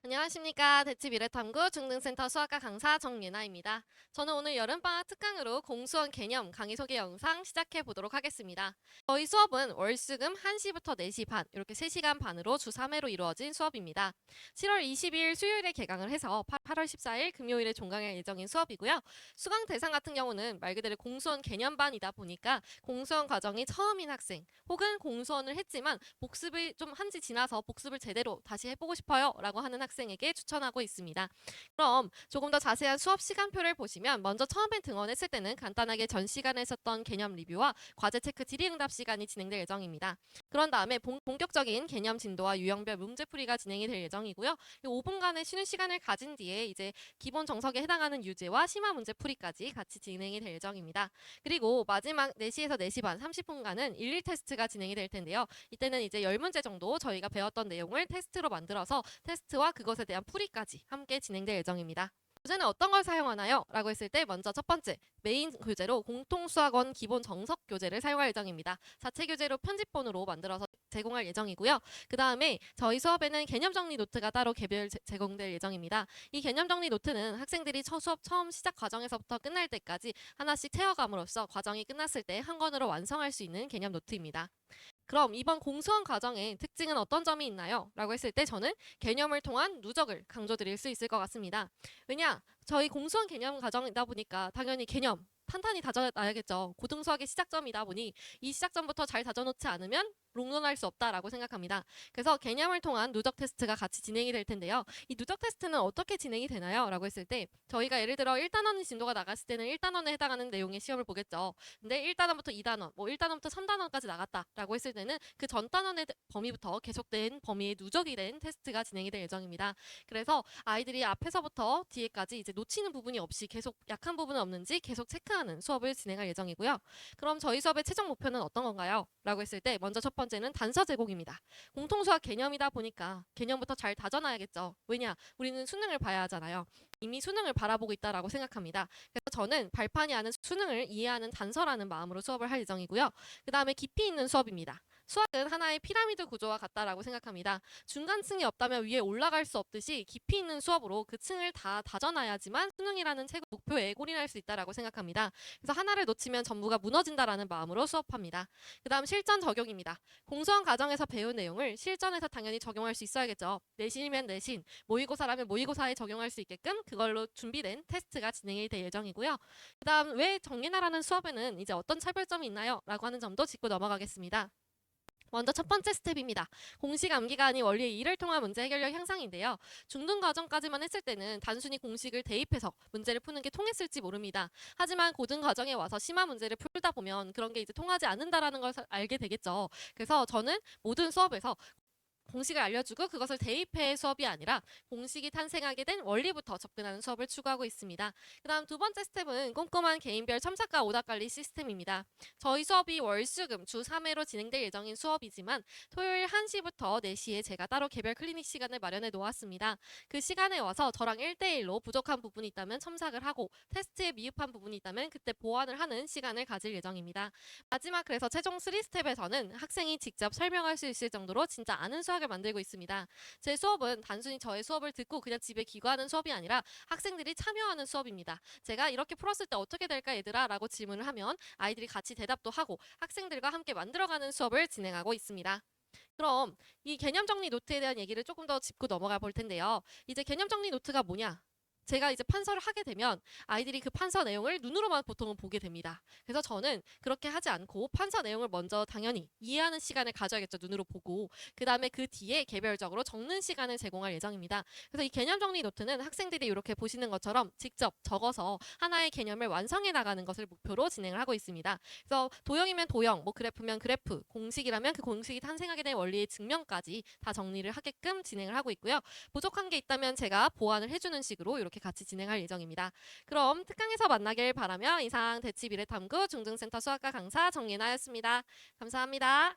안녕하십니까. 대치미래탐구 중등센터 수학과 강사 정예나입니다. 저는 오늘 여름방학 특강으로 공수원 개념 강의 소개 영상 시작해 보도록 하겠습니다. 저희 수업은 월수금 1시부터 4시 반, 이렇게 3시간 반으로 주 3회로 이루어진 수업입니다. 7월 22일 수요일에 개강을 해서 8월 14일 금요일에 종강할 예정인 수업이고요. 수강 대상 같은 경우는 말 그대로 공수원 개념반이다 보니까 공수원 과정이 처음인 학생, 혹은 공수원을 했지만 복습을 좀 한 지 지나서 복습을 제대로 다시 해보고 싶어요 라고 하는 학생에게 추천하고 있습니다. 그럼 조금 더 자세한 수업 시간표를 보시면 먼저 처음에 등원했을 때는 간단하게 전 시간에 했었던 개념 리뷰와 과제 체크 질의응답 시간이 진행될 예정입니다. 그런 다음에 본격적인 개념 진도와 유형별 문제풀이가 진행이 될 예정이고요. 5분간의 쉬는 시간을 가진 뒤에 이제 기본 정석에 해당하는 유제와 심화 문제풀이까지 같이 진행이 될 예정입니다. 그리고 마지막 4시에서 4시 반 30분간은 일일 테스트가 진행이 될 텐데요. 이때는 이제 10문제 정도 저희가 배웠던 내용을 테스트로 만들어서 테스트와 그것에 대한 풀이까지 함께 진행될 예정입니다. 교재는 어떤 걸 사용하나요? 라고 했을 때 먼저 첫 번째, 메인 교재로 공통수학원 기본 정석 교재를 사용할 예정입니다. 자체 교재로 편집본으로 만들어서 제공할 예정이고요. 그 다음에 저희 수업에는 개념 정리 노트가 따로 개별 제공될 예정입니다. 이 개념 정리 노트는 학생들이 수업 처음 시작 과정에서부터 끝날 때까지 하나씩 채워감으로써 과정이 끝났을 때 한 권으로 완성할 수 있는 개념 노트입니다. 그럼 이번 공수원 과정의 특징은 어떤 점이 있나요? 라고 했을 때 저는 개념을 통한 누적을 강조드릴 수 있을 것 같습니다. 왜냐? 저희 공수원 개념 과정이다 보니까 당연히 개념 탄탄히 다져놔야겠죠. 고등수학의 시작점이다 보니 이 시작점부터 잘 다져놓지 않으면 롱런할 수 없다라고 생각합니다. 그래서 개념을 통한 누적 테스트가 같이 진행이 될 텐데요. 이 누적 테스트는 어떻게 진행이 되나요? 라고 했을 때 저희가 예를 들어 1단원 진도가 나갔을 때는 1단원에 해당하는 내용의 시험을 보겠죠. 근데 1단원부터 2단원, 뭐 1단원부터 3단원까지 나갔다라고 했을 때는 그 전 단원의 범위부터 계속된 범위의 누적이 된 테스트가 진행이 될 예정입니다. 그래서 아이들이 앞에서부터 뒤에까지 이제 놓치는 부분이 없이 계속 약한 부분은 없는지 계속 체크하는 수업을 진행할 예정이고요. 그럼 저희 수업의 최종 목표는 어떤 건가요? 라고 했을 때 먼저 첫 번째는 단서 제공입니다. 공통수학 개념이다 보니까 개념부터 잘 다져놔야겠죠. 왜냐? 우리는 수능을 봐야 하잖아요. 이미 수능을 바라보고 있다라고 생각합니다. 그래서 저는 발판이 아는 수능을 이해하는 단서라는 마음으로 수업을 할 예정이고요. 그 다음에 깊이 있는 수업입니다. 수학은 하나의 피라미드 구조와 같다라고 생각합니다. 중간층이 없다면 위에 올라갈 수 없듯이 깊이 있는 수업으로 그 층을 다 다져놔야지만 수능이라는 최고 목표에 골인할 수 있다라고 생각합니다. 그래서 하나를 놓치면 전부가 무너진다라는 마음으로 수업합니다. 그 다음 실전 적용입니다. 공수원 과정에서 배운 내용을 실전에서 당연히 적용할 수 있어야겠죠. 내신이면 내신, 모의고사라면 모의고사에 적용할 수 있게끔 그걸로 준비된 테스트가 진행이 될 예정이고요. 그 다음 왜 정리나라는 수업에는 이제 어떤 차별점이 있나요? 라고 하는 점도 짚고 넘어가겠습니다. 먼저 첫 번째 스텝입니다. 공식 암기가 아닌 원리의 이를 통한 문제 해결력 향상인데요. 중등 과정까지만 했을 때는 단순히 공식을 대입해서 문제를 푸는 게 통했을지 모릅니다. 하지만 고등 과정에 와서 심화 문제를 풀다 보면 그런 게 이제 통하지 않는다라는 걸 알게 되겠죠. 그래서 저는 모든 수업에서 공식을 알려주고 그것을 대입해 수업이 아니라 공식이 탄생하게 된 원리부터 접근하는 수업을 추구하고 있습니다. 그 다음 두 번째 스텝은 꼼꼼한 개인별 첨삭과 오답 관리 시스템입니다. 저희 수업이 월수금 주 3회로 진행될 예정인 수업이지만 토요일 1시부터 4시에 제가 따로 개별 클리닉 시간을 마련해 놓았습니다. 그 시간에 와서 저랑 1대1로 부족한 부분이 있다면 첨삭을 하고 테스트에 미흡한 부분이 있다면 그때 보완을 하는 시간을 가질 예정입니다. 마지막 그래서 최종 3스텝에서는 학생이 직접 설명할 수 있을 정도로 진짜 아는 수학을 만들고 있습니다. 제 수업은 단순히 저의 수업을 듣고 그냥 집에 기거하는 수업이 아니라 학생들이 참여하는 수업입니다. 제가 이렇게 풀었을 때 어떻게 될까 얘들아? 라고 질문을 하면 아이들이 같이 대답도 하고 학생들과 함께 만들어가는 수업을 진행하고 있습니다. 그럼 이 개념 정리 노트에 대한 얘기를 조금 더 짚고 넘어가 볼 텐데요. 이제 개념 정리 노트가 뭐냐? 제가 이제 판서를 하게 되면 아이들이 그 판서 내용을 눈으로만 보통은 보게 됩니다. 그래서 저는 그렇게 하지 않고 판서 내용을 먼저 당연히 이해하는 시간을 가져야겠죠. 눈으로 보고. 그 다음에 그 뒤에 개별적으로 적는 시간을 제공할 예정입니다. 그래서 이 개념 정리 노트는 학생들이 이렇게 보시는 것처럼 직접 적어서 하나의 개념을 완성해 나가는 것을 목표로 진행을 하고 있습니다. 그래서 도형이면 도형, 뭐 그래프면 그래프, 공식이라면 그 공식이 탄생하게 된 원리의 증명까지 다 정리를 하게끔 진행을 하고 있고요. 부족한 게 있다면 제가 보완을 해주는 식으로 이렇게 같이 진행할 예정입니다. 그럼 특강에서 만나길 바라며 이상 대치미래탐구 중등센터 수학과 강사 정예나였습니다. 감사합니다.